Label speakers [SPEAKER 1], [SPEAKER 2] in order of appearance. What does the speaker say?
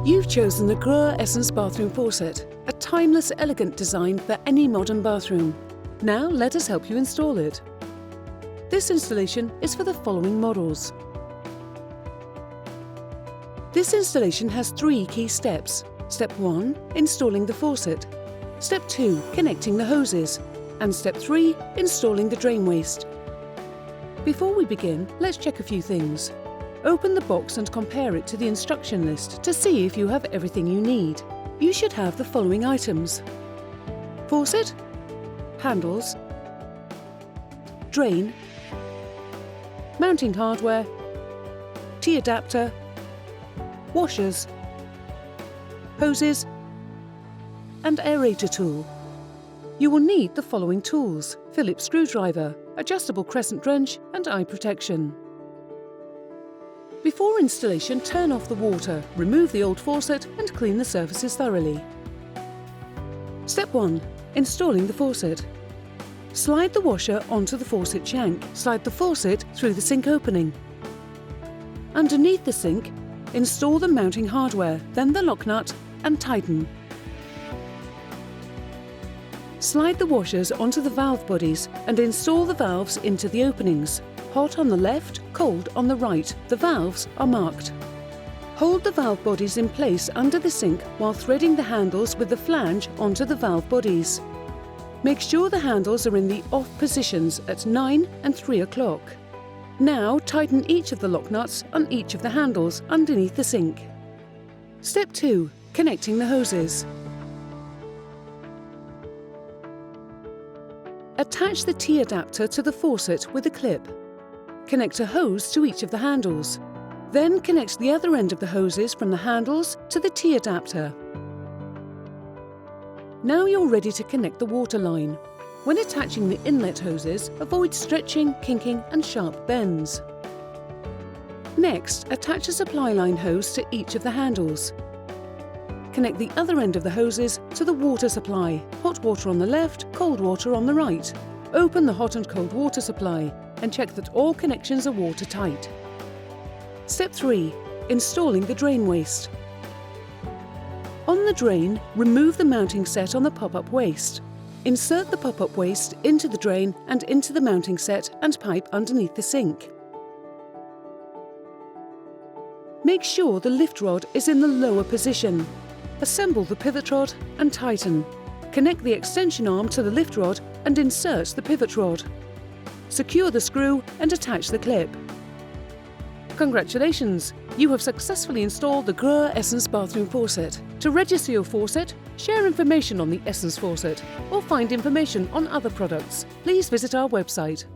[SPEAKER 1] You've chosen the Greur Essence bathroom faucet, a timeless, elegant design for any modern bathroom. Now let us help you install it. This installation is for the following models. This installation has 3 key steps. Step 1, installing the faucet. Step 2, connecting the hoses. And Step 3, installing the drain waste. Before we begin, let's check a few things. Open the box and compare it to the instruction list to see if you have everything you need. You should have the following items: faucet, handles, drain, mounting hardware, T-adapter, washers, hoses, and aerator tool. You will need the following tools: Phillips screwdriver, adjustable crescent wrench, and eye protection. Before installation, turn off the water, remove the old faucet and clean the surfaces thoroughly. Step 1. Installing the faucet. Slide the washer onto the faucet shank. Slide the faucet through the sink opening. Underneath the sink, install the mounting hardware, then the lock nut, and tighten. Slide the washers onto the valve bodies and install the valves into the openings. Hot on the left, cold on the right. The valves are marked. Hold the valve bodies in place under the sink while threading the handles with the flange onto the valve bodies. Make sure the handles are in the off positions at 9 and 3 o'clock. Now tighten each of the lock nuts on each of the handles underneath the sink. Step 2. Connecting the hoses. Attach the T-adapter to the faucet with a clip. Connect a hose to each of the handles. Then connect the other end of the hoses from the handles to the T-adapter. Now you're ready to connect the water line. When attaching the inlet hoses, avoid stretching, kinking, and sharp bends. Next, attach a supply line hose to each of the handles. Connect the other end of the hoses to the water supply. Hot water on the left, cold water on the right. Open the hot and cold water supply and check that all connections are watertight. Step 3. Installing the drain waste. On the drain, remove the mounting set on the pop-up waste. Insert the pop-up waste into the drain and into the mounting set and pipe underneath the sink. Make sure the lift rod is in the lower position. Assemble the pivot rod and tighten. Connect the extension arm to the lift rod and insert the pivot rod. Secure the screw and attach the clip. Congratulations! You have successfully installed the Greur Essence bathroom faucet. To register your faucet, share information on the Essence faucet, or find information on other products, please visit our website.